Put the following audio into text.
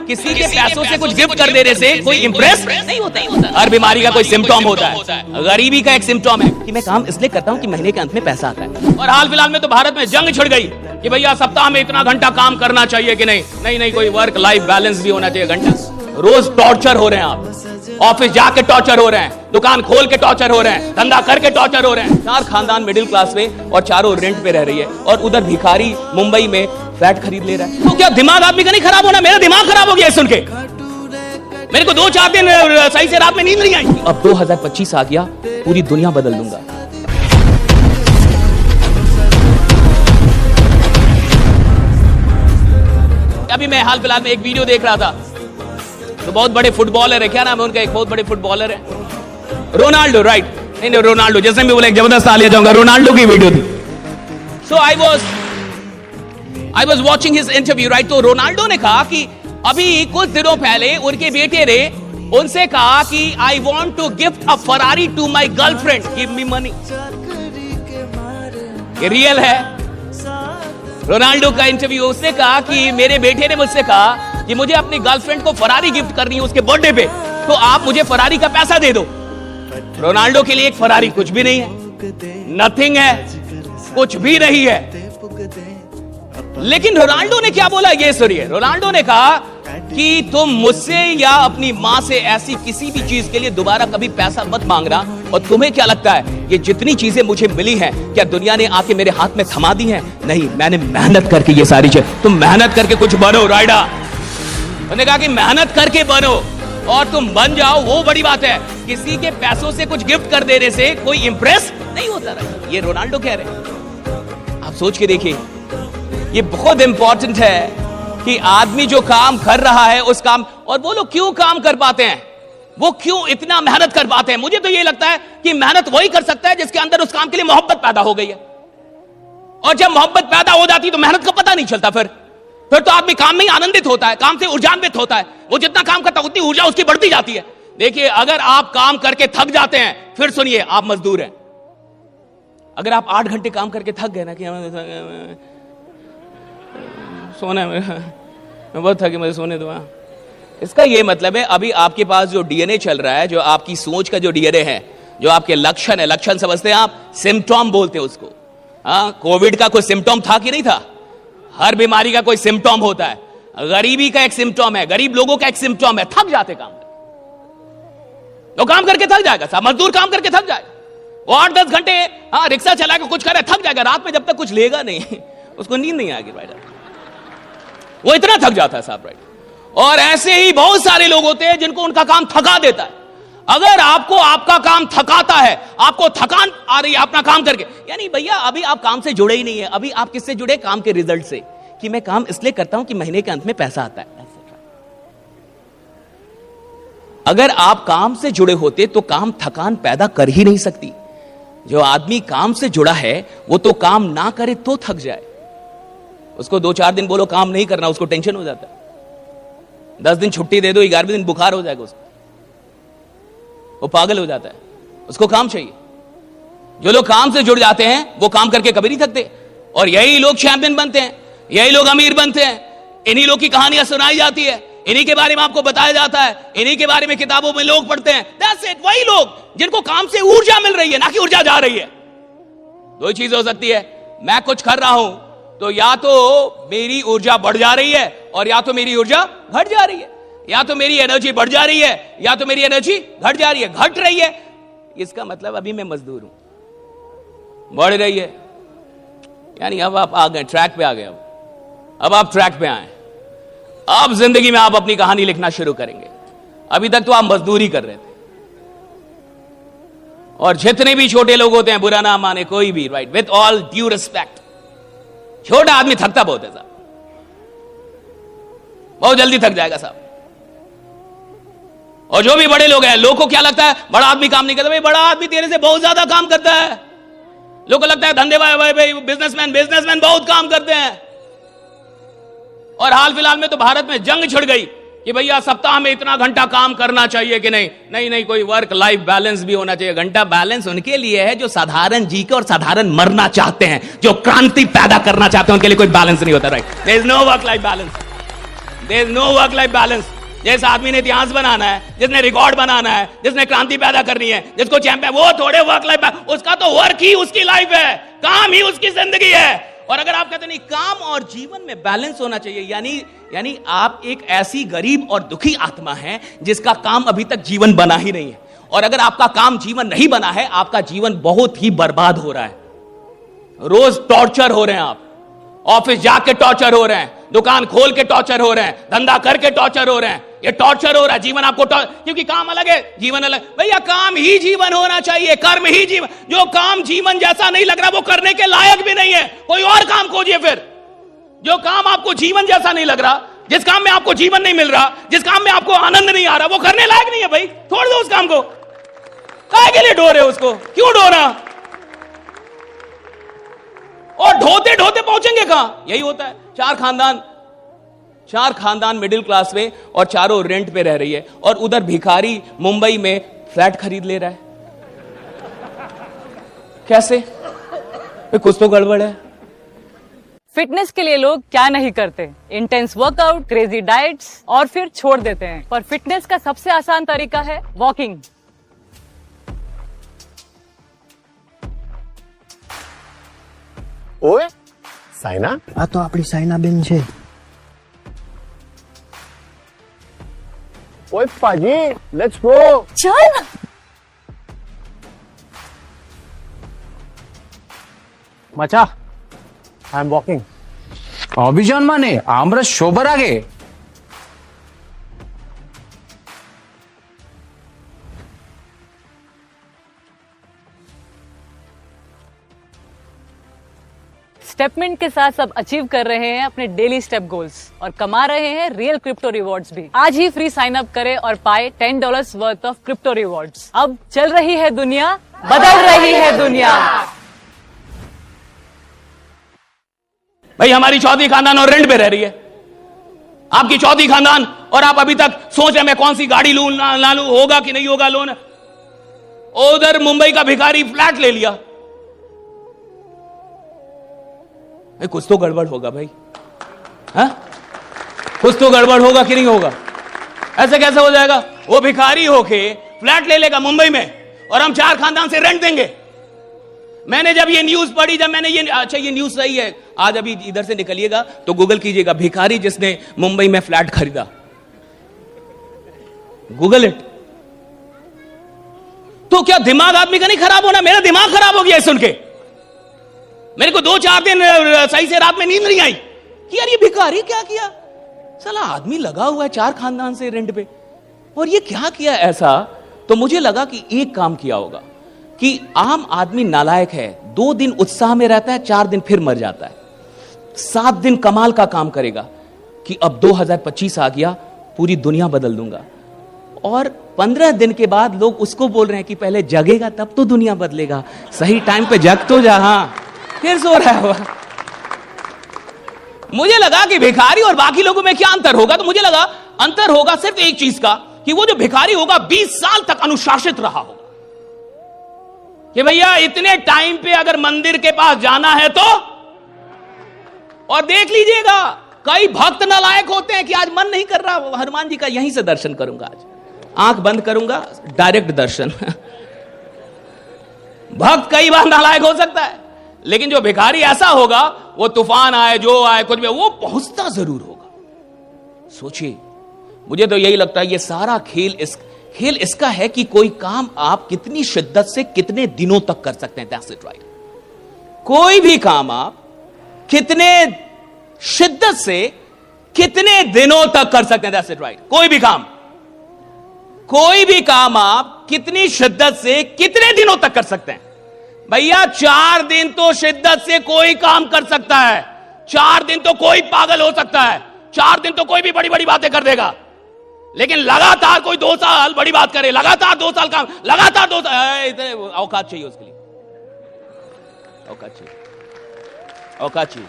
किसी के पैसों से कुछ गिफ्ट कर देने से कोई इंप्रेस नहीं होता। हर बीमारी का कोई सिम्टोम होता है। गरीबी का एक सिम्टोम है कि मैं काम इसलिए करता हूं कि महीने के अंत में पैसा आता है। और हाल फिलहाल में तो भारत में जंग छिड़ गई कि भैया सप्ताह में इतना घंटा काम करना चाहिए कि नहीं, कोई वर्क लाइफ बैलेंस भी होना चाहिए। घंटा रोज टॉर्चर हो रहे हैं आप, ऑफिस जाके टॉर्चर हो रहे हैं, दुकान खोल के टॉर्चर हो रहे हैं, धंधा करके टॉर्चर हो रहे हैं। 4 खानदान मिडिल क्लास में और चारों रेंट पे रह रही है और उधर भिखारी मुंबई में फ्लैट खरीद ले रहा है। तो क्या दिमाग आदमी का नहीं खराब होना? मेरा दिमाग खराब हो गया सुन के। मेरे को 2-4 दिन सही से रात में नींद नहीं आई। अब 2025 आ गया, पूरी दुनिया बदल दूंगा। अभी मैं हाल फिलहाल में एक वीडियो देख रहा था, तो बहुत बड़े फुटबॉलर है, क्या नाम है उनका, एक बहुत बड़े फुटबॉलर है रोनाल्डो, राइट? नहीं रोनाल्डो, जैसे मैं बोला एक जबरदस्त आ जाऊंगा, रोनाल्डो की वीडियो थी। So I was watching his interview, right? तो रोनाल्डो ने कहा कि अभी कुछ दिनों पहले उनके बेटे ने उनसे कहा कि I want to gift a Ferrari to my girlfriend, give me money. ये रियल है। रोनाल्डो का इंटरव्यू, उसने कहा कि मेरे बेटे ने मुझसे कहा कि मुझे अपनी गर्लफ्रेंड को फरारी गिफ्ट करनी है उसके बर्थडे पे, तो आप मुझे फरारी का पैसा दे दो। रोनाल्डो के लिए एक फरारी कुछ भी नहीं है, नथिंग है, कुछ भी नहीं है। लेकिन रोनाल्डो ने क्या बोला ये सुनिए। रोनाल्डो ने कहा कि तुम मुझसे या अपनी मां से ऐसी किसी भी चीज के लिए दोबारा कभी पैसा मत मांगना। और तुम्हें क्या लगता है ये जितनी चीजें मुझे मिली हैं, क्या दुनिया ने आके मेरे हाथ में थमा दी हैं? नहीं, मैंने मेहनत करके ये सारी चीज, तुम मेहनत करके कुछ बनो राइडा। उन्होंने कहा कि मेहनत करके बनो और तुम बन जाओ, वो बड़ी बात है। किसी के पैसों से कुछ गिफ्ट कर देने से कोई इंप्रेस नहीं होता रहा। ये रोनाल्डो कह रहे हैं। आप सोच के देखिए, ये बहुत इंपॉर्टेंट है कि आदमी जो काम कर रहा है उस काम, और वो लोग क्यों काम कर पाते हैं, वो क्यों इतना मेहनत कर पाते हैं। मुझे तो ये लगता है कि मेहनत वही कर सकता है जिसके अंदर उस काम के लिए मोहब्बत पैदा हो गई है। और जब मोहब्बत पैदा हो जाती है तो मेहनत का पता नहीं चलता। फिर तो आदमी काम में ही आनंदित होता है, काम से ऊर्जान्वित होता है। वो जितना काम करता है उतनी ऊर्जा उसकी बढ़ती जाती है। देखिए, अगर आप काम करके थक जाते हैं, फिर सुनिए, आप मजदूर हैं। अगर आप 8 घंटे काम करके थक गए ना कि सोना है, मैं बहुत थकी, मुझे सोने दो, इसका ये मतलब है अभी आपके पास जो डीएनए चल रहा है, जो आपकी सोच का जो डीएनए है, जो आपके लक्षण है, लक्षण समझते हैं आप, सिम्टोम बोलते हैं उसको। कोविड का कोई सिम्टोम था कि नहीं था? हर बीमारी का कोई सिम्टोम होता है। गरीबी का एक सिम्टोम है, गरीब लोगों का एक सिम्टोम है, थक जाते काम करके। तो काम करके थक जाएगा साहब, मजदूर काम करके थक जाएगा। वो 8-10 घंटे रिक्शा चलाएगा, कुछ करे, थक जाएगा। रात में जब तक कुछ लेगा नहीं उसको नींद नहीं आएगी, राइट? वो इतना थक जाता है साहब, राइट? और ऐसे ही बहुत सारे लोग होते हैं जिनको उनका काम थका देता है। अगर आपको आपका काम थकाता है, आपको थकान आ रही है अपना काम करके, यानी भैया अभी आप काम से जुड़े ही नहीं है। अभी आप किससे जुड़े? काम के रिजल्ट से, कि मैं काम इसलिए करता हूं कि महीने के अंत में पैसा आता है। अगर आप काम से जुड़े होते तो काम थकान पैदा कर ही नहीं सकती। जो आदमी काम से जुड़ा है वो तो काम ना करे तो थक जाए। उसको 2-4 दिन बोलो काम नहीं करना, उसको टेंशन हो जाता है। 10 दिन छुट्टी दे दो, 11वें दिन बुखार हो जाएगा उसको, वो पागल हो जाता है, उसको काम चाहिए। जो लोग काम से जुड़ जाते हैं वो काम करके कभी नहीं थकते, और यही लोग चैंपियन बनते हैं, यही लोग अमीर बनते हैं। इन्हीं लोग की कहानियां सुनाई जाती है, इन्हीं के बारे में आपको बताया जाता है, इन्हीं के बारे में किताबों में लोग पढ़ते हैं। That's it, वही लोग जिनको काम से ऊर्जा मिल रही है, ना कि ऊर्जा जा रही है। 2 चीज हो सकती है, मैं कुछ कर रहा हूं तो या तो मेरी ऊर्जा बढ़ जा रही है और या तो मेरी ऊर्जा घट जा रही है, या तो मेरी एनर्जी बढ़ जा रही है या तो मेरी एनर्जी घट जा रही है, घट रही है। इसका मतलब अभी मैं मजदूर हूं, बढ़ रही है, यानी अब आप आ गए, ट्रैक पे आ गए। अब आप ट्रैक पे आए, अब जिंदगी में आप अपनी कहानी लिखना शुरू करेंगे। अभी तक तो आप मजदूरी कर रहे थे। और जितने भी छोटे लोग होते हैं, बुरा ना माने कोई भी, right, with all due respect, छोटा आदमी थकता बहुत है साहब, बहुत जल्दी थक जाएगा साहब। और जो भी बड़े लोग हैं, लोगों को क्या लगता है बड़ा आदमी काम नहीं करता। भाई बड़ा आदमी तेरे से बहुत ज्यादा काम करता है। लोगों को लगता है धंधे भाई बिजनेसमैन बहुत काम करते हैं। और हाल फिलहाल में तो भारत में जंग छिड़ गई कि भैया सप्ताह में इतना घंटा काम करना चाहिए कि नहीं, कोई वर्क लाइफ बैलेंस भी होना चाहिए। घंटा बैलेंस उनके लिए है जो साधारण जी के और साधारण मरना चाहते हैं, जो क्रांति पैदा करना चाहते हैं, उनके लिए कोई बैलेंस नहीं होता, right? There is no work life balance. There is no work life balance. जिस आदमी ने इतिहास बनाना है, जिसने रिकॉर्ड बनाना है, जिसने क्रांति पैदा करनी है, जिसको चैंपियन, वो थोड़े वर्क लाइफ, उसका तो वर्क ही उसकी लाइफ है, काम ही उसकी जिंदगी है। और अगर आप कहते नहीं काम और जीवन में बैलेंस होना चाहिए, यानी आप एक ऐसी गरीब और दुखी आत्मा हैं जिसका काम अभी तक जीवन बना ही नहीं है। और अगर आपका काम जीवन नहीं बना है, आपका जीवन बहुत ही बर्बाद हो रहा है। रोज टॉर्चर हो रहे हैं आप, ऑफिस जाके टॉर्चर हो रहे हैं, दुकान खोल के टॉर्चर हो रहे हैं, धंधा करके टॉर्चर हो रहे हैं, ये टॉर्चर हो रहा है। जीवन आपको क्योंकि काम अलग है, जीवन अलग। भैया काम ही जीवन होना चाहिए, कर्म ही जीवन। जो काम जीवन जैसा नहीं लग रहा वो करने के लायक भी नहीं है, कोई और काम खोजिए। फिर जो काम आपको जीवन जैसा नहीं लग रहा, जिस काम में आपको जीवन नहीं मिल रहा, जिस काम में आपको आनंद नहीं आ रहा, वो करने लायक नहीं है भाई, छोड़ दो उस काम को। काहे के लिए ढो रहे हो उसको, क्यों ढो रहा? और ढोते ढोते पहुंचेंगे कहां? यही होता है। चार खानदान मिडिल क्लास में और चारों रेंट पे रह रही है, और उधर भिखारी मुंबई में फ्लैट खरीद ले रहा है। कैसे? कुछ तो गड़बड़ है। फिटनेस के लिए लोग क्या नहीं करते, इंटेंस वर्कआउट, क्रेजी डाइट्स, और फिर छोड़ देते हैं। पर फिटनेस का सबसे आसान तरीका है वॉकिंग। ઓએ સાયના, આ તો આપણી સાયનાબેન છે. ઓય પાજી, લેટ્સ ગો. चल મચા, આઈ એમ વોકિંગ. অভিযান মানে আমরা সবার আগে। स्टेपमेंट के साथ सब अचीव कर रहे हैं अपने डेली स्टेप गोल्स और कमा रहे हैं रियल क्रिप्टो रिवॉर्ड्स भी। आज ही फ्री साइन अप करें और पाए $10 वर्थ ऑफ क्रिप्टो रिवॉर्ड्स। अब चल रही है दुनिया, बदल रही है दुनिया। भाई हमारी चौथी खानदान और रेंट पे रह रही है, आपकी चौथी खानदान, और आप अभी तक सोच रहे मैं कौन सी गाड़ी लूं ना लूं, होगा कि नहीं होगा लोन। उधर मुंबई का भिखारी फ्लैट ले लिया। भाई कुछ तो गड़बड़ होगा भाई, हाँ? कुछ तो गड़बड़ होगा कि नहीं होगा? ऐसे कैसे हो जाएगा? वो भिखारी होके फ्लैट ले लेगा मुंबई में, और हम चार खानदान से रेंट देंगे। मैंने जब ये न्यूज पढ़ी, जब मैंने ये, अच्छा ये न्यूज सही है, आज अभी इधर से निकलिएगा तो गूगल कीजिएगा भिखारी जिसने मुंबई में फ्लैट खरीदा, गूगल इट। तो क्या दिमाग आदमी का नहीं खराब होना? मेरा दिमाग खराब हो गया सुन के। मेरे को 2-4 दिन सही से रात में नींद नहीं आई कि यार ये भिखारी क्या किया। साला आदमी लगा हुआ है 4 खानदान से रेंट पे, और ये क्या किया ऐसा। तो मुझे लगा कि एक काम किया होगा कि आम आदमी नालायक है, 2 दिन उत्साह में रहता है, 4 दिन फिर मर जाता है। 7 दिन कमाल का काम करेगा कि अब 2025 आ गया, पूरी दुनिया बदल दूंगा। और 15 दिन के बाद लोग उसको बोल रहे हैं कि पहले जगेगा तब तो दुनिया बदलेगा, सही टाइम पे जग तो जा। हाँ, फिर सो रहा है। मुझे लगा कि भिखारी और बाकी लोगों में क्या अंतर होगा, तो मुझे लगा अंतर होगा सिर्फ एक चीज का, कि वो जो भिखारी होगा 20 साल तक अनुशासित रहा होगा कि भैया इतने टाइम पे अगर मंदिर के पास जाना है तो। और देख लीजिएगा कई भक्त नालायक होते हैं कि आज मन नहीं कर रहा हनुमान जी का, यहीं से दर्शन करूंगा, आज आंख बंद करूंगा, डायरेक्ट दर्शन। भक्त कई बार नालायक हो सकता है, लेकिन जो भिखारी ऐसा होगा, वो तूफान आए जो आए कुछ भी, वो पहुंचता जरूर होगा। सोचिए, मुझे तो यही लगता है ये सारा खेल इसका है कि कोई काम आप कितनी शिद्दत से कितने दिनों तक कर सकते हैं। That's it right. कोई भी काम आप कितने शिद्दत से कितने दिनों तक कर सकते हैं। That's it right. कोई भी काम आप कितनी शिद्दत से कितने दिनों तक कर सकते हैं। भैया 4 दिन तो शिद्दत से कोई काम कर सकता है, 4 दिन तो कोई पागल हो सकता है, 4 दिन तो कोई भी बड़ी बड़ी बातें कर देगा, लेकिन लगातार कोई 2 साल बड़ी बात करे, लगातार 2 साल काम, लगातार 2 साल, औकात चाहिए उसके लिए, औकात चाहिए।